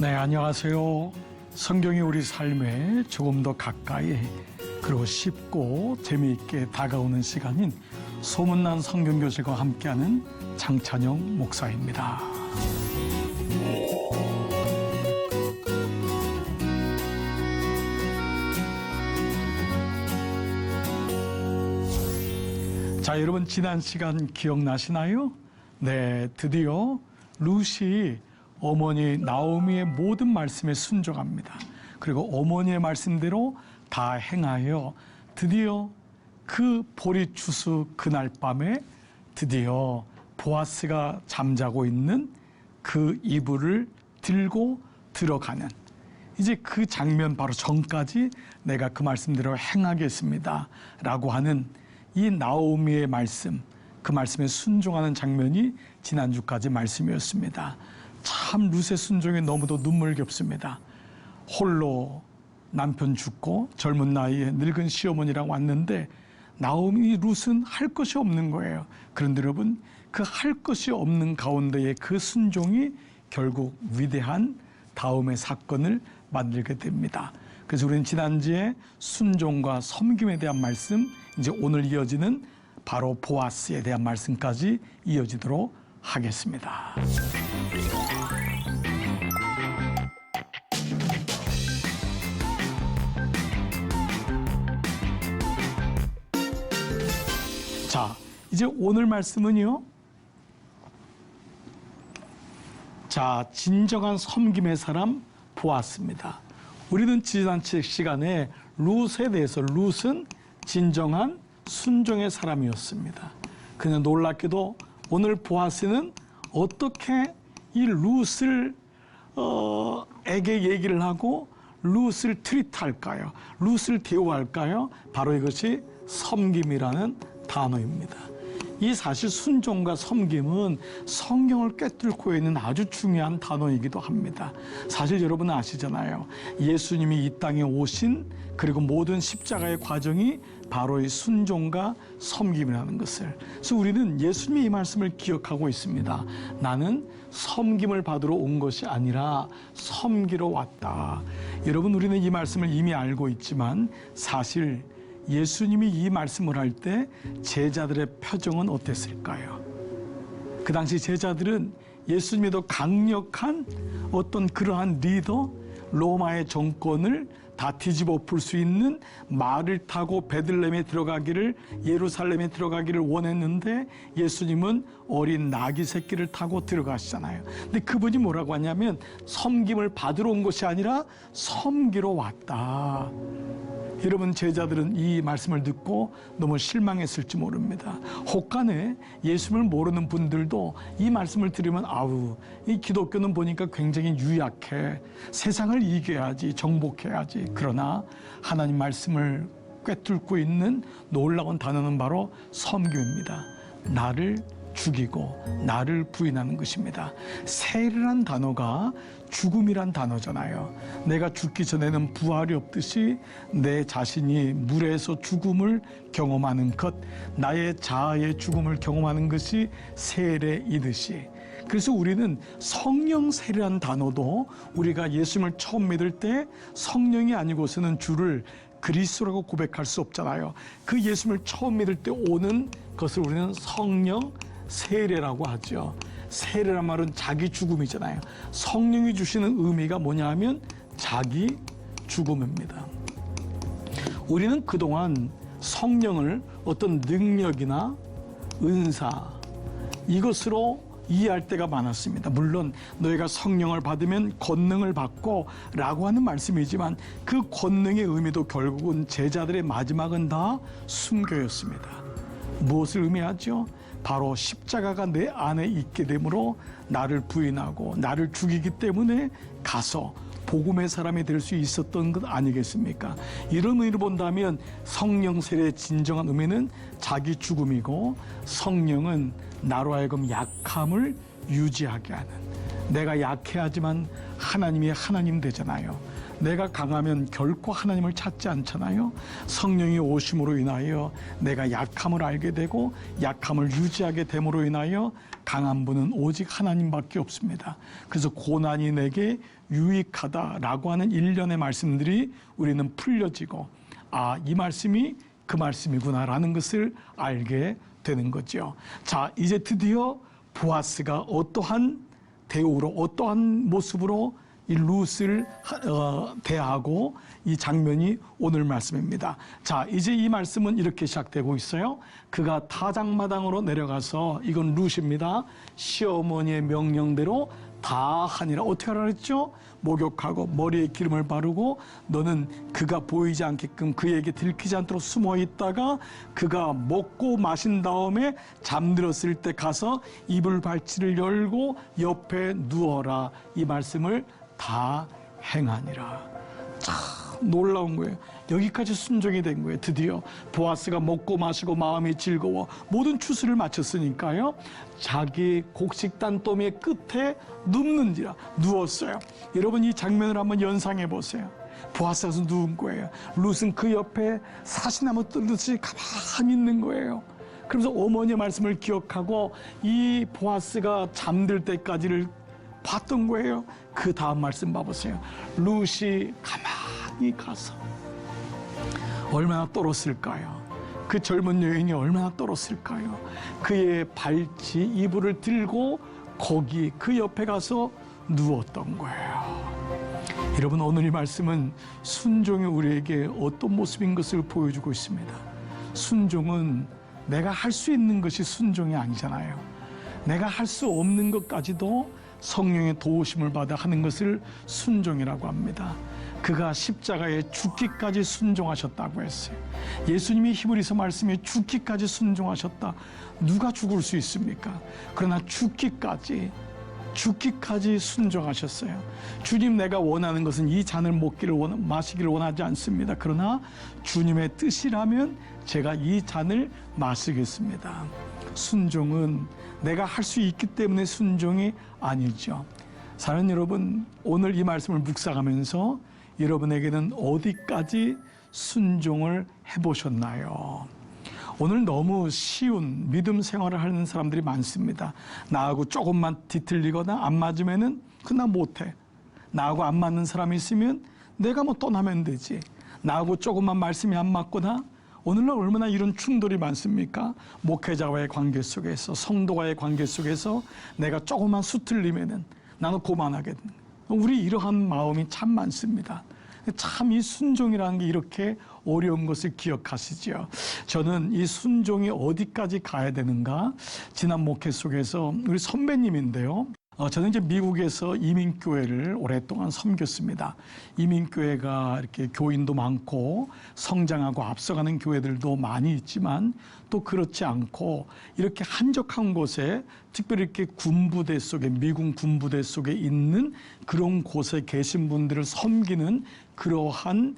네, 안녕하세요. 성경이 우리 삶에 조금 더 가까이 그리고 쉽고 재미있게 다가오는 시간인 소문난 성경교실과 함께하는 장찬영 목사입니다. 자, 여러분 지난 시간 기억나시나요? 네, 드디어 룻이 어머니 나오미의 모든 말씀에 순종합니다. 그리고 어머니의 말씀대로 다 행하여 드디어 그 보리추수 그날 밤에 드디어 보아스가 잠자고 있는 그 이불을 들고 들어가는, 이제 그 장면 바로 전까지 내가 그 말씀대로 행하겠습니다 라고 하는 이 나오미의 말씀, 그 말씀에 순종하는 장면이 지난주까지 말씀이었습니다. 참 룻의 순종이 너무도 눈물겹습니다. 홀로 남편 죽고 젊은 나이에 늙은 시어머니랑 왔는데 나오미 룻은 할 것이 없는 거예요. 그런데 여러분, 그 할 것이 없는 가운데에 그 순종이 결국 위대한 다음의 사건을 만들게 됩니다. 그래서 우리는 지난주에 순종과 섬김에 대한 말씀, 이제 오늘 이어지는 바로 보아스에 대한 말씀까지 이어지도록 하겠습니다. 자, 이제 오늘 말씀은요. 자, 진정한 섬김의 사람 보았습니다. 우리는 지난 시간에 룻에 대해서 룻은 진정한 순종의 사람이었습니다. 그냥 놀랍게도 오늘 보아스는 어떻게 이 룻을 에게 얘기를 하고 룻을 트리트할까요? 룻을 대우할까요? 바로 이것이 섬김이라는 단어입니다. 이 사실 순종과 섬김은 성경을 꿰뚫고 있는 아주 중요한 단어이기도 합니다. 사실 여러분은 아시잖아요. 예수님이 이 땅에 오신 그리고 모든 십자가의 과정이 바로 이 순종과 섬김이라는 것을. 그래서 우리는 예수님의 이 말씀을 기억하고 있습니다. 나는 섬김을 받으러 온 것이 아니라 섬기러 왔다. 여러분, 우리는 이 말씀을 이미 알고 있지만 사실 예수님이 이 말씀을 할 때 제자들의 표정은 어땠을까요? 그 당시 제자들은 예수님이 더 강력한 어떤 그러한 리더, 로마의 정권을 다 뒤집어 엎을 수 있는 말을 타고 베들레헴에 들어가기를, 예루살렘에 들어가기를 원했는데 예수님은 어린 나귀 새끼를 타고 들어가시잖아요. 근데 그분이 뭐라고 하냐면 섬김을 받으러 온 것이 아니라 섬기러 왔다. 여러분, 제자들은 이 말씀을 듣고 너무 실망했을지 모릅니다. 혹간에 예수님을 모르는 분들도 이 말씀을 들으면 아우, 이 기독교는 보니까 굉장히 유약해. 세상을 이겨야지, 정복해야지. 그러나 하나님 말씀을 꿰뚫고 있는 놀라운 단어는 바로 섬김입니다. 나를 죽이고 나를 부인하는 것입니다. 세례란 단어가 죽음이란 단어잖아요. 내가 죽기 전에는 부활이 없듯이 내 자신이 물에서 죽음을 경험하는 것, 나의 자아의 죽음을 경험하는 것이 세례이듯이, 그래서 우리는 성령 세례란 단어도 우리가 예수님을 처음 믿을 때 성령이 아니고서는 주를 그리스도라고 고백할 수 없잖아요. 그 예수님을 처음 믿을 때 오는 것을 우리는 성령 세례라고 하죠. 세례란 말은 자기 죽음이잖아요. 성령이 주시는 의미가 뭐냐 하면 자기 죽음입니다. 우리는 그동안 성령을 어떤 능력이나 은사, 이것으로 이해할 때가 많았습니다. 물론 너희가 성령을 받으면 권능을 받고 라고 하는 말씀이지만 그 권능의 의미도 결국은 제자들의 마지막은 다 순교였습니다. 무엇을 의미하죠? 바로 십자가가 내 안에 있게 되므로 나를 부인하고 나를 죽이기 때문에 가서 복음의 사람이 될 수 있었던 것 아니겠습니까? 이런 의미로 본다면 성령 세례의 진정한 의미는 자기 죽음이고, 성령은 나로 하여금 약함을 유지하게 하는, 내가 약해하지만 하나님이 하나님 되잖아요. 내가 강하면 결코 하나님을 찾지 않잖아요. 성령이 오심으로 인하여 내가 약함을 알게 되고 약함을 유지하게 됨으로 인하여 강한 분은 오직 하나님밖에 없습니다. 그래서 고난이 내게 유익하다라고 하는 일련의 말씀들이 우리는 풀려지고 이 말씀이 그 말씀이구나라는 것을 알게 되는 거죠. 자, 이제 드디어 보아스가 어떠한 대우로 어떠한 모습으로 이 룻을 대하고 이 장면이 오늘 말씀입니다. 자, 이제 이 말씀은 이렇게 시작되고 있어요. 그가 타작마당으로 내려가서, 이건 룻입니다, 시어머니의 명령대로 다 하니라. 어떻게 하라 그랬죠? 목욕하고 머리에 기름을 바르고 너는 그가 보이지 않게끔 그에게 들키지 않도록 숨어 있다가 그가 먹고 마신 다음에 잠들었을 때 가서 이불 발치를 열고 옆에 누워라. 이 말씀을 다 행하니라. 참 놀라운 거예요. 여기까지 순종이 된 거예요. 드디어 보아스가 먹고 마시고 마음이 즐거워 모든 추수를 마쳤으니까요, 자기 곡식단 더미 끝에 눕는지라. 누웠어요. 여러분, 이 장면을 한번 연상해 보세요. 보아스가 누운 거예요. 룻은 그 옆에 사시나무 뜯듯이 가만히 있는 거예요. 그러면서 어머니의 말씀을 기억하고 이 보아스가 잠들 때까지를 봤던 거예요. 그 다음 말씀 봐보세요. 룻이 가만히 가서 얼마나 떨었을까요? 그 젊은 여인이 얼마나 떨었을까요? 그의 발치 이불을 들고 거기 그 옆에 가서 누웠던 거예요. 여러분, 오늘 이 말씀은 순종이 우리에게 어떤 모습인 것을 보여주고 있습니다. 순종은 내가 할 수 있는 것이 순종이 아니잖아요. 내가 할 수 없는 것까지도 성령의 도우심을 받아 하는 것을 순종이라고 합니다. 그가 십자가에 죽기까지 순종하셨다고 했어요. 예수님이 히브리서 말씀에 죽기까지 순종하셨다. 누가 죽을 수 있습니까? 그러나 죽기까지 순종하셨어요. 주님, 내가 원하는 것은 이 잔을 마시기를 원하지 않습니다. 그러나 주님의 뜻이라면 제가 이 잔을 마시겠습니다. 순종은 내가 할 수 있기 때문에 순종이 아니죠. 사랑하는 여러분, 오늘 이 말씀을 묵상하면서 여러분에게는 어디까지 순종을 해보셨나요? 오늘 너무 쉬운 믿음 생활을 하는 사람들이 많습니다. 나하고 조금만 뒤틀리거나 안 맞으면은 나 못해. 나하고 안 맞는 사람이 있으면 내가 뭐 떠나면 되지. 나하고 조금만 말씀이 안 맞거나, 오늘날 얼마나 이런 충돌이 많습니까? 목회자와의 관계 속에서, 성도와의 관계 속에서 내가 조금만 수틀리면은 나는 고만하겠다. 우리 이러한 마음이 참 많습니다. 참 이 순종이라는 게 이렇게 어려운 것을 기억하시죠. 저는 이 순종이 어디까지 가야 되는가, 지난 목회 속에서 우리 선배님인데요, 저는 이제 미국에서 이민교회를 오랫동안 섬겼습니다. 이민교회가 이렇게 교인도 많고 성장하고 앞서가는 교회들도 많이 있지만 또 그렇지 않고 이렇게 한적한 곳에, 특별히 이렇게 군부대 속에, 미군 군부대 속에 있는 그런 곳에 계신 분들을 섬기는 그러한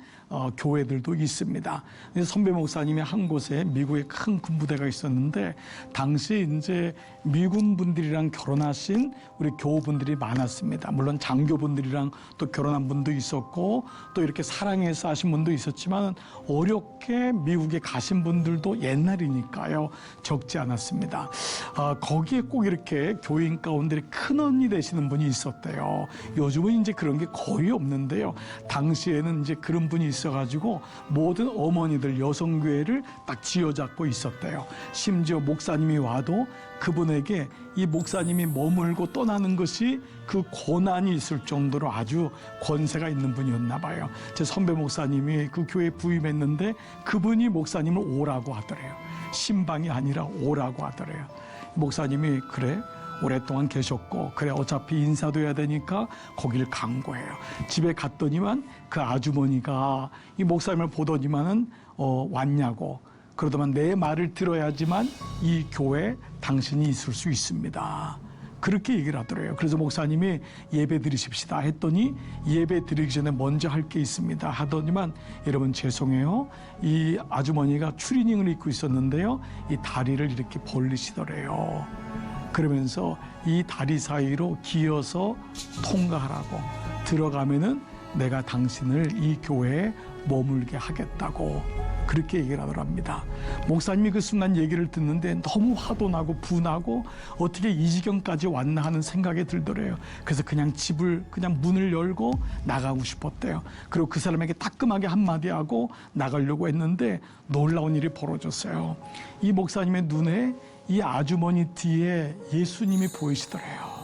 교회들도 있습니다. 선배 목사님이 한 곳에 미국에 큰 군부대가 있었는데, 당시 이제 미군 분들이랑 결혼하신 우리 교우분들이 많았습니다. 물론 장교분들이랑 또 결혼한 분도 있었고 또 이렇게 사랑해서 하신 분도 있었지만 어렵게 미국에 가신 분들도 옛날이니까요 적지 않았습니다. 거기에 꼭 이렇게 교인 가운데 큰 언니 되시는 분이 있었대요. 요즘은 이제 그런 게 거의 없는데요, 당시에는 이제 그런 분이 있어가지고 모든 어머니들 여성교회를 딱 쥐어잡고 있었대요. 심지어 목사님이 와도 그분에게 이 목사님이 머물고 떠나는 것이 그 고난이 있을 정도로 아주 권세가 있는 분이었나 봐요. 제 선배 목사님이 그 교회에 부임했는데 그분이 목사님을 오라고 하더래요. 신방이 아니라 오라고 하더래요. 목사님이 그래 오랫동안 계셨고, 그래 어차피 인사도 해야 되니까 거기를 간 거예요. 집에 갔더니만 그 아주머니가 이 목사님을 보더니만은 왔냐고, 그러더만 내 말을 들어야지만 이 교회에 당신이 있을 수 있습니다. 그렇게 얘기를 하더래요. 그래서 목사님이 예배 드리십시다 했더니 예배 드리기 전에 먼저 할 게 있습니다 하더니만, 여러분 죄송해요, 이 아주머니가 추리닝을 입고 있었는데요, 이 다리를 이렇게 벌리시더래요. 그러면서 이 다리 사이로 기어서 통과하라고, 들어가면은 내가 당신을 이 교회에 머물게 하겠다고 그렇게 얘기를 하더랍니다. 목사님이 그 순간 얘기를 듣는데 너무 화도 나고 분하고 어떻게 이 지경까지 왔나 하는 생각이 들더래요. 그래서 그냥 그냥 문을 열고 나가고 싶었대요. 그리고 그 사람에게 따끔하게 한마디 하고 나가려고 했는데 놀라운 일이 벌어졌어요. 이 목사님의 눈에 이 아주머니 뒤에 예수님이 보이시더래요.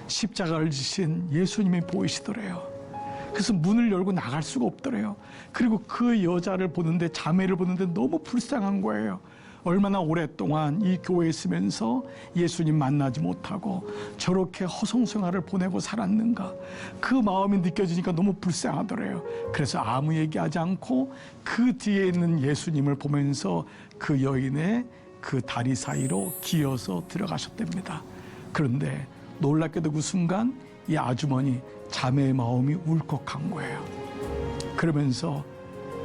십자가를 지신 예수님이 보이시더래요. 그래서 문을 열고 나갈 수가 없더래요. 그리고 그 여자를 보는데, 자매를 보는데 너무 불쌍한 거예요. 얼마나 오랫동안 이 교회에 있으면서 예수님 만나지 못하고 저렇게 허송생활을 보내고 살았는가, 그 마음이 느껴지니까 너무 불쌍하더래요. 그래서 아무 얘기하지 않고 그 뒤에 있는 예수님을 보면서 그 여인의 그 다리 사이로 기어서 들어가셨답니다. 그런데 놀랍게도 그 순간 이 아주머니 자매의 마음이 울컥한 거예요. 그러면서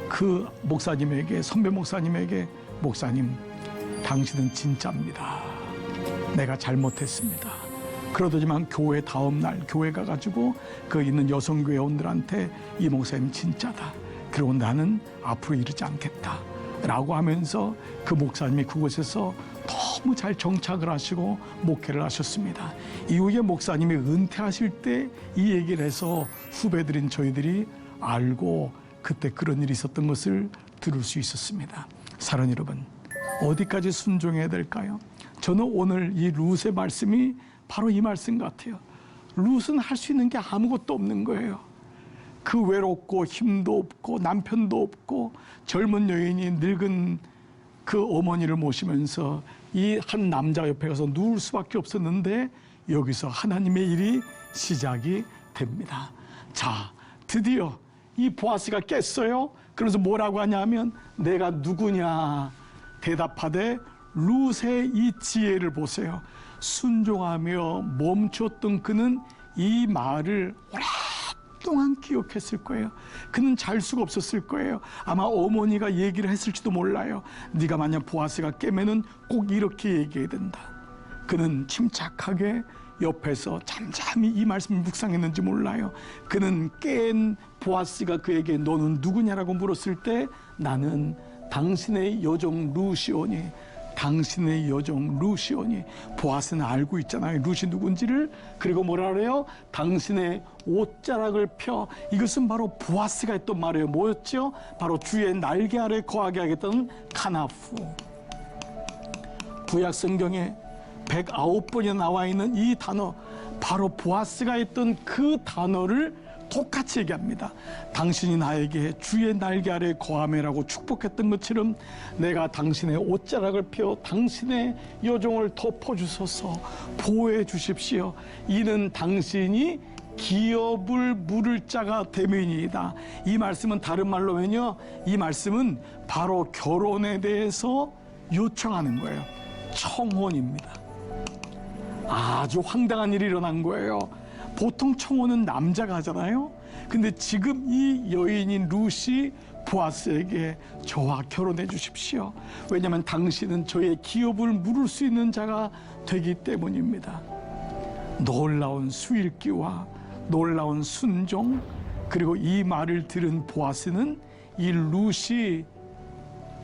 그 목사님에게, 선배 목사님에게, 목사님, 당신은 진짜입니다. 내가 잘못했습니다. 그러더니만 교회 다음 날 교회 가가지고 그 있는 여성교회원들한테 이 목사님 진짜다. 그리고 나는 앞으로 이러지 않겠다. 라고 하면서 그 목사님이 그곳에서 너무 잘 정착을 하시고 목회를 하셨습니다. 이후에 목사님이 은퇴하실 때 이 얘기를 해서 후배들인 저희들이 알고 그때 그런 일이 있었던 것을 들을 수 있었습니다. 사랑하는 여러분, 어디까지 순종해야 될까요? 저는 오늘 이 룻의 말씀이 바로 이 말씀 같아요. 룻은 할 수 있는 게 아무것도 없는 거예요. 그 외롭고 힘도 없고 남편도 없고 젊은 여인이 늙은 그 어머니를 모시면서 이 한 남자 옆에 가서 누울 수밖에 없었는데 여기서 하나님의 일이 시작이 됩니다. 자, 드디어 이 보아스가 깼어요. 그래서 뭐라고 하냐면, 내가 누구냐 대답하되 룻의 이 지혜를 보세요. 순종하며 멈췄던 그는 이 말을 오랫동안 기억했을 거예요. 그는 잘 수가 없었을 거예요. 아마 어머니가 얘기를 했을지도 몰라요. 네가 만약 보아스가 깨면은 꼭 이렇게 얘기해야 된다. 그는 침착하게 옆에서 잠잠히 이 말씀을 묵상했는지 몰라요. 그는 깬 보아스가 그에게 너는 누구냐라고 물었을 때, 나는 당신의 여종 루시오니, 당신의 여종 루시오니. 보아스는 알고 있잖아요, 룻이 누군지를. 그리고 뭐라 그래요? 당신의 옷자락을 펴. 이것은 바로 보아스가 했던 말이에요. 뭐였죠? 바로 주의 날개 아래 거하게 하겠다는 카나프. 구약 성경에 109번이 나와 있는 이 단어, 바로 보아스가 했던 그 단어를 똑같이 얘기합니다. 당신이 나에게 주의 날개 아래 거하매라고 축복했던 것처럼 내가 당신의 옷자락을 펴 당신의 여종을 덮어주소서, 보호해 주십시오. 이는 당신이 기업을 물을 자가 되면이다. 이 말씀은 다른 말로면요, 이 말씀은 바로 결혼에 대해서 요청하는 거예요. 청혼입니다. 아주 황당한 일이 일어난 거예요. 보통 청혼은 남자가 하잖아요. 근데 지금 이 여인인 룻이 보아스에게 저와 결혼해 주십시오. 왜냐하면 당신은 저의 기업을 물을 수 있는 자가 되기 때문입니다. 놀라운 수일기와 놀라운 순종, 그리고 이 말을 들은 보아스는 이 룻이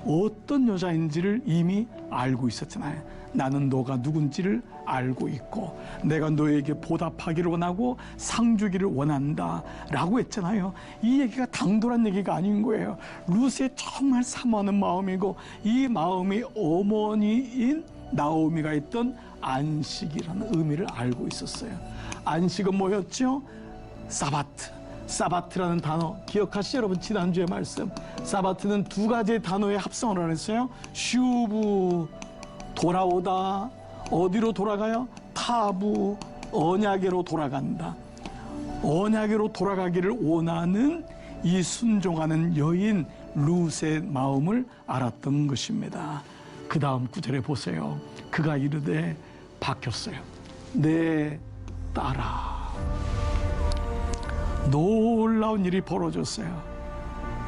어떤 여자인지를 이미 알고 있었잖아요. 나는 너가 누군지를 알고 있고 내가 너에게 보답하기를 원하고 상 주기를 원한다 라고 했잖아요. 이 얘기가 당돌한 얘기가 아닌 거예요. 룻의 정말 사모하는 마음이고, 이 마음이 어머니인 나오미가 했던 안식이라는 의미를 알고 있었어요. 안식은 뭐였죠? 사바트. 사바트라는 단어 기억하시죠, 여러분? 지난주의 말씀. 사바트는 두 가지의 단어의 합성을 했어요. 슈브, 돌아오다. 어디로 돌아가요? 타부, 언약으로 돌아간다. 언약으로 돌아가기를 원하는 이 순종하는 여인 룻의 마음을 알았던 것입니다. 그 다음 구절에 보세요. 그가 이르되 바뀌었어요. 내 딸아. 놀라운 일이 벌어졌어요.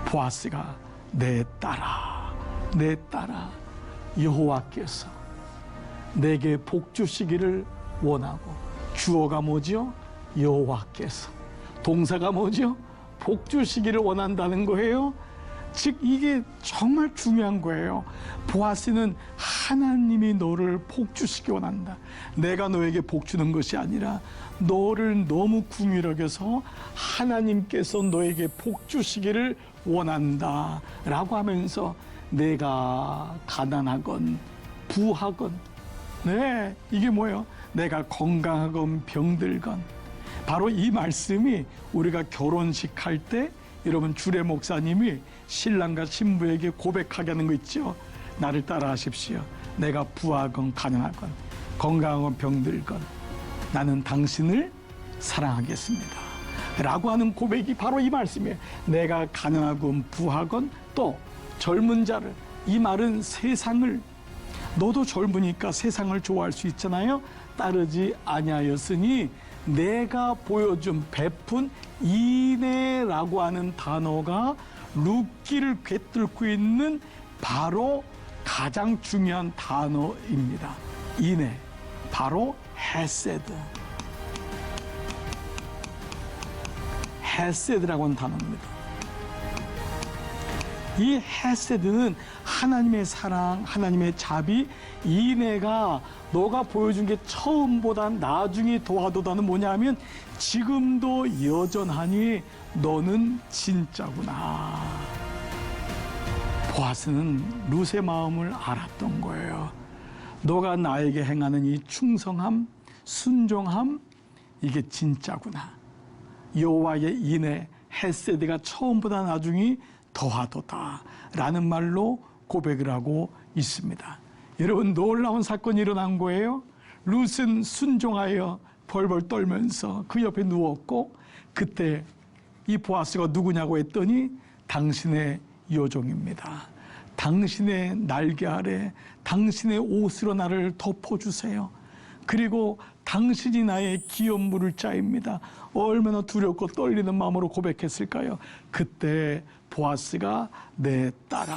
보아스가 내 딸아, 내 딸아, 여호와께서 내게 복 주시기를 원하고, 주어가 뭐지요? 여호와께서 동사가 뭐죠? 복 주시기를 원한다는 거예요. 즉 이게 정말 중요한 거예요. 보아스는 하나님이 너를 복 주시기 원한다. 내가 너에게 복 주는 것이 아니라 너를 너무 궁히 여겨서 하나님께서 너에게 복 주시기를 원한다 라고 하면서 내가 가난하건 부하건, 네, 이게 뭐예요? 내가 건강하건 병들건, 바로 이 말씀이 우리가 결혼식 할 때 여러분 주례 목사님이 신랑과 신부에게 고백하게 하는 거 있죠. 나를 따라 하십시오. 내가 부하건 가난하건 건강하건 병들건 나는 당신을 사랑하겠습니다 라고 하는 고백이 바로 이 말씀이에요. 내가 가난하건 부하건 또 젊은 자를, 이 말은 세상을, 너도 젊으니까 세상을 좋아할 수 있잖아요. 따르지 아니하였으니 내가 보여준 베푼 인애라고 하는 단어가 룻기를 꿰뚫고 있는 바로 가장 중요한 단어입니다. 인애, 바로 헤세드. 헤세드라고 하는 단어입니다. 이 헤세드는 하나님의 사랑, 하나님의 자비, 인애가 너가 보여준 게 처음보다 나중에 더하도다는 뭐냐면 지금도 여전하니 너는 진짜구나. 보아스는 룻의 마음을 알았던 거예요. 너가 나에게 행하는 이 충성함, 순종함, 이게 진짜구나. 여호와의 인애, 헤세드가 처음보다 나중에 더하도다 라는 말로 고백을 하고 있습니다. 여러분, 놀라운 사건이 일어난 거예요. 룻은 순종하여 벌벌 떨면서 그 옆에 누웠고, 그때 이 보아스가 누구냐고 했더니 당신의 여종입니다. 당신의 날개 아래 당신의 옷으로 나를 덮어주세요. 그리고 당신이 나의 기업 물을 자입니다. 얼마나 두렵고 떨리는 마음으로 고백했을까요? 그때 보아스가 내 딸아,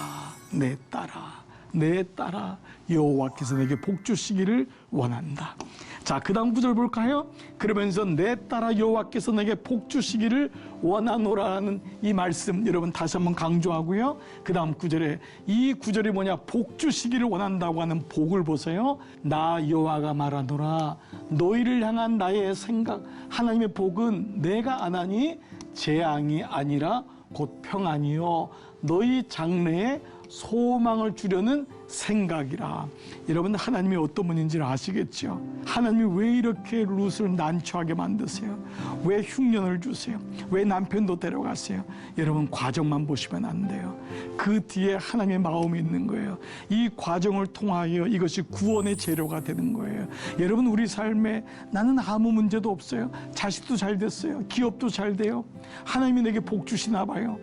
내 딸아, 내 딸아, 여호와께서 내게 복 주시기를 원한다. 자, 그 다음 구절 볼까요? 그러면서 내 딸아 여호와께서 내게 복 주시기를 원하노라는 이 말씀 여러분 다시 한번 강조하고요. 그 다음 구절에, 이 구절이 뭐냐? 복 주시기를 원한다고 하는 복을 보세요. 나 여호와가 말하노라, 너희를 향한 나의 생각, 하나님의 복은 내가 안 하니 재앙이 아니라 곧 평안이요 너희 장래에 소망을 주려는 생각이라. 여러분, 하나님이 어떤 분인지를 아시겠죠? 하나님이 왜 이렇게 룻을 난처하게 만드세요? 왜 흉년을 주세요? 왜 남편도 데려가세요? 여러분, 과정만 보시면 안 돼요. 그 뒤에 하나님의 마음이 있는 거예요. 이 과정을 통하여 이것이 구원의 재료가 되는 거예요. 여러분, 우리 삶에 나는 아무 문제도 없어요. 자식도 잘 됐어요. 기업도 잘 돼요. 하나님이 내게 복 주시나 봐요.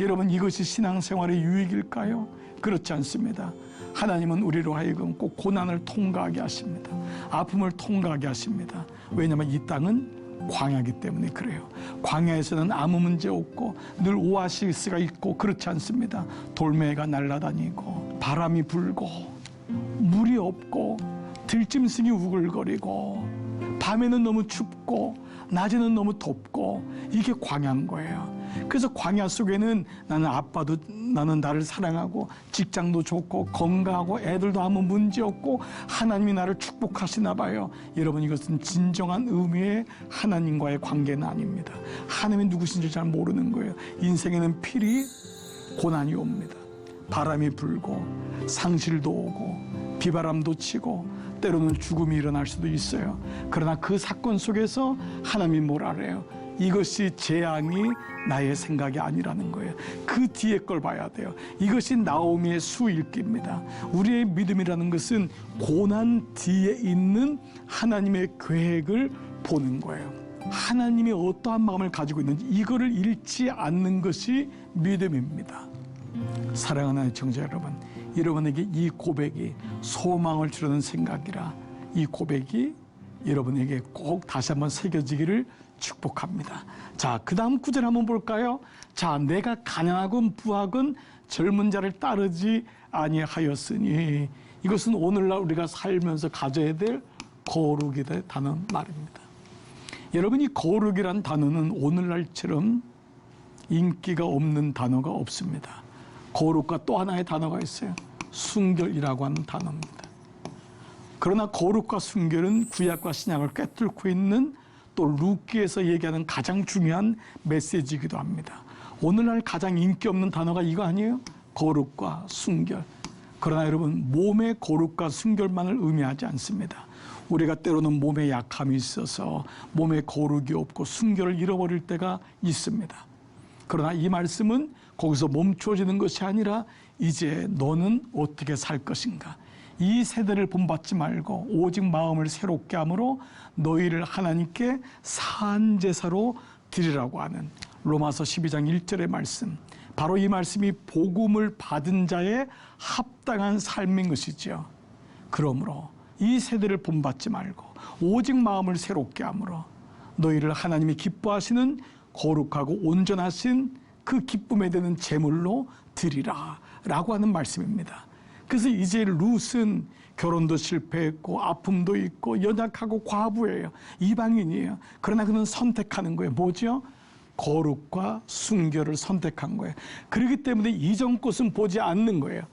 여러분, 이것이 신앙생활의 유익일까요? 그렇지 않습니다. 하나님은 우리로 하여금 꼭 고난을 통과하게 하십니다. 아픔을 통과하게 하십니다. 왜냐하면 이 땅은 광야이기 때문에 그래요. 광야에서는 아무 문제 없고 늘 오아시스가 있고 그렇지 않습니다. 돌멩이가 날아다니고 바람이 불고 물이 없고 들짐승이 우글거리고 밤에는 너무 춥고 낮에는 너무 덥고 이게 광야인 거예요. 그래서 광야 속에는 나는 아빠도 나는 나를 사랑하고 직장도 좋고 건강하고 애들도 아무 문제 없고 하나님이 나를 축복하시나 봐요. 여러분, 이것은 진정한 의미의 하나님과의 관계는 아닙니다. 하나님이 누구신지 잘 모르는 거예요. 인생에는 필히 고난이 옵니다. 바람이 불고 상실도 오고 비바람도 치고 때로는 죽음이 일어날 수도 있어요. 그러나 그 사건 속에서 하나님이 뭐라 그래요? 이것이 재앙이 나의 생각이 아니라는 거예요. 그 뒤에 걸 봐야 돼요. 이것이 나오미의 수일기입니다. 우리의 믿음이라는 것은 고난 뒤에 있는 하나님의 계획을 보는 거예요. 하나님이 어떠한 마음을 가지고 있는지 이거를 잃지 않는 것이 믿음입니다. 사랑하는 청자 여러분, 여러분에게 이 고백이 소망을 주려는 생각이라 이 고백이 여러분에게 꼭 다시 한번 새겨지기를 축복합니다. 자, 그 다음 구절 한번 볼까요? 자, 내가 가난하건 부하건 젊은 자를 따르지 아니하였으니, 이것은 오늘날 우리가 살면서 가져야 될 거룩이 되다는 말입니다. 여러분, 이 거룩이란 단어는 오늘날처럼 인기가 없는 단어가 없습니다. 거룩과 또 하나의 단어가 있어요. 순결이라고 하는 단어입니다. 그러나 거룩과 순결은 구약과 신약을 꿰뚫고 있는 또 루키에서 얘기하는 가장 중요한 메시지이기도 합니다. 오늘날 가장 인기 없는 단어가 이거 아니에요? 거룩과 순결. 그러나 여러분, 몸의 거룩과 순결만을 의미하지 않습니다. 우리가 때로는 몸에 약함이 있어서 몸에 거룩이 없고 순결을 잃어버릴 때가 있습니다. 그러나 이 말씀은 거기서 멈춰지는 것이 아니라 이제 너는 어떻게 살 것인가? 이 세대를 본받지 말고 오직 마음을 새롭게 함으로 너희를 하나님께 산 제사로 드리라고 하는 로마서 12장 1절의 말씀. 바로 이 말씀이 복음을 받은 자의 합당한 삶인 것이죠. 그러므로 이 세대를 본받지 말고 오직 마음을 새롭게 함으로 너희를 하나님이 기뻐하시는 거룩하고 온전하신 그 기쁨에 되는 제물로 드리라 라고 하는 말씀입니다. 그래서 이제 룻은 결혼도 실패했고 아픔도 있고 연약하고 과부예요. 이방인이에요. 그러나 그는 선택하는 거예요. 뭐죠? 거룩과 순결을 선택한 거예요. 그렇기 때문에 이전 것은 보지 않는 거예요.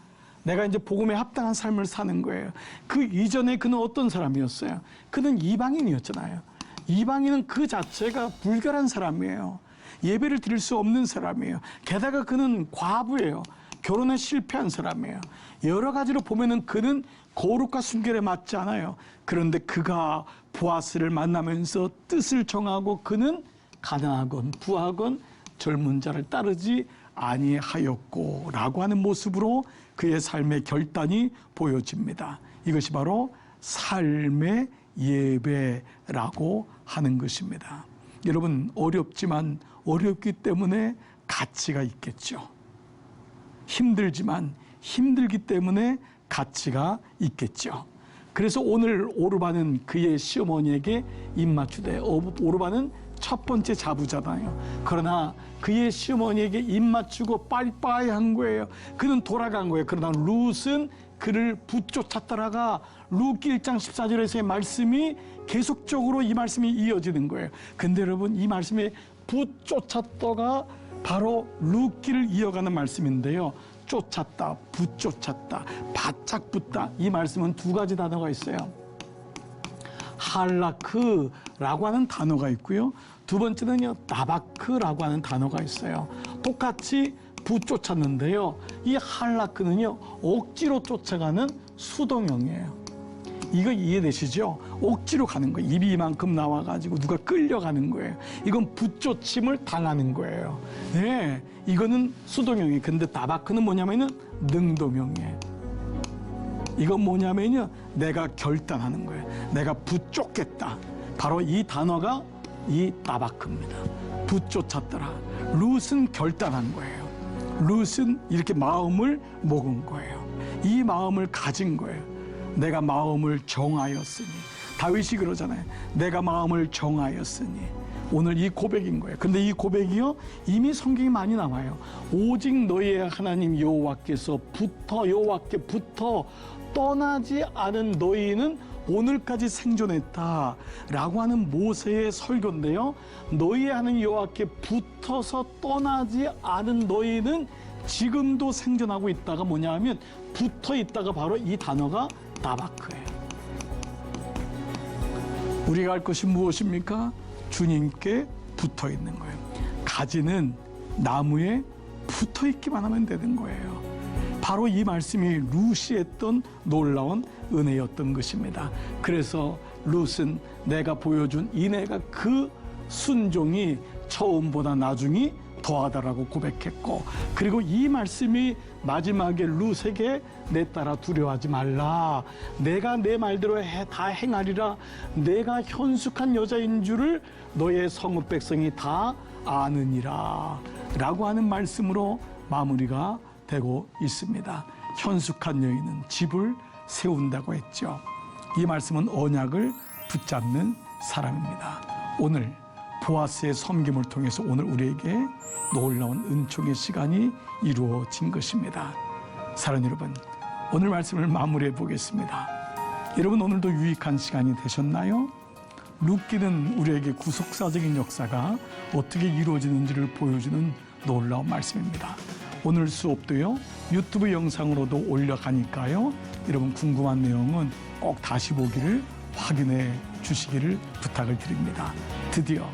내가 이제 복음에 합당한 삶을 사는 거예요. 그 이전에 그는 어떤 사람이었어요? 그는 이방인이었잖아요. 이방인은 그 자체가 불결한 사람이에요. 예배를 드릴 수 없는 사람이에요. 게다가 그는 과부예요. 결혼에 실패한 사람이에요. 여러 가지로 보면은 그는 거룩과 순결에 맞지 않아요. 그런데 그가 보아스를 만나면서 뜻을 정하고 그는 가난하건 부하건 젊은 자를 따르지 아니하였고 라고 하는 모습으로 그의 삶의 결단이 보여집니다. 이것이 바로 삶의 예배라고 하는 것입니다. 여러분, 어렵지만 어렵기 때문에 가치가 있겠죠. 힘들지만 힘들기 때문에 가치가 있겠죠. 그래서 오늘 오르반은 그의 시어머니에게 입맞추되, 오르반은 첫 번째 자부잖아요. 그러나 그의 시어머니에게 입맞추고 빠이빠이 한 거예요. 그는 돌아간 거예요. 그러나 룻은 그를 붙쫓았다라가 룻기 1장 14절에서의 말씀이 계속적으로 이 말씀이 이어지는 거예요. 근데 여러분, 이 말씀에 붙쫓았다가 바로 룻기를 이어가는 말씀인데요. 쫓았다, 붙쫓았다, 바짝 붙다. 이 말씀은 두 가지 단어가 있어요. 할라크라고 하는 단어가 있고요. 두 번째는요, 나바크라고 하는 단어가 있어요. 똑같이 붙쫓았는데요. 이 할라크는요, 억지로 쫓아가는 수동형이에요. 이거 이해되시죠? 억지로 가는 거예요. 입이 이만큼 나와가지고 누가 끌려가는 거예요. 이건 붙쫓임을 당하는 거예요. 네, 이거는 수동형이. 근데 나바크는 뭐냐면은 능동형이에요. 이건 뭐냐면요, 내가 결단하는 거예요. 내가 붙쫓겠다. 바로 이 단어가 이 나바크입니다. 붙쫓았더라. 룻은 결단한 거예요. 룻은 이렇게 마음을 먹은 거예요. 이 마음을 가진 거예요. 내가 마음을 정하였으니. 다윗이 그러잖아요. 내가 마음을 정하였으니. 오늘 이 고백인 거예요. 근데 이 고백이요, 이미 성경이 많이 나와요. 오직 너희의 하나님 여호와께서부터 떠나지 않은 너희는 오늘까지 생존했다라고 하는 모세의 설교인데요. 너희의 하나님 여호와께 붙어서 떠나지 않은 너희는 지금도 생존하고 있다가 뭐냐 하면 붙어 있다가 바로 이 단어가 나바크예요. 우리가 할 것이 무엇입니까? 주님께 붙어 있는 거예요. 가지는 나무에 붙어 있기만 하면 되는 거예요. 바로 이 말씀이 룻이 했던 놀라운 은혜였던 것입니다. 그래서 룻은 내가 보여준 인애가 그 순종이 처음보다 나중이 더하다라고 고백했고, 그리고 이 말씀이 마지막에 룻에게 내 딸아 두려워하지 말라. 내가 내 말대로 다 행하리라. 내가 현숙한 여자인 줄을 너의 성읍 백성이 다 아느니라. 라고 하는 말씀으로 마무리가 되고 있습니다. 현숙한 여인은 집을 세운다고 했죠. 이 말씀은 언약을 붙잡는 사람입니다. 오늘 보아스의 섬김을 통해서 오늘 우리에게 놀라운 은총의 시간이 이루어진 것입니다. 사랑하는 여러분, 오늘 말씀을 마무리해 보겠습니다. 여러분, 오늘도 유익한 시간이 되셨나요? 룻기는 우리에게 구속사적인 역사가 어떻게 이루어지는지를 보여주는 놀라운 말씀입니다. 오늘 수업도요, 유튜브 영상으로도 올려가니까요, 여러분 궁금한 내용은 꼭 다시 보기를 확인해 주시기를 부탁을 드립니다. 드디어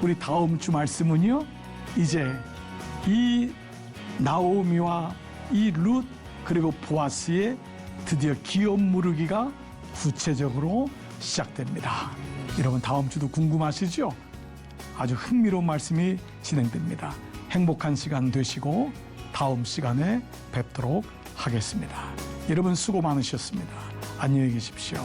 우리 다음 주 말씀은요, 이제 이 나오미와 이 룻 그리고 보아스의 드디어 기업 무르기가 구체적으로 시작됩니다. 여러분 다음 주도 궁금하시죠? 아주 흥미로운 말씀이 진행됩니다. 행복한 시간 되시고 다음 시간에 뵙도록 하겠습니다. 여러분 수고 많으셨습니다. 안녕히 계십시오.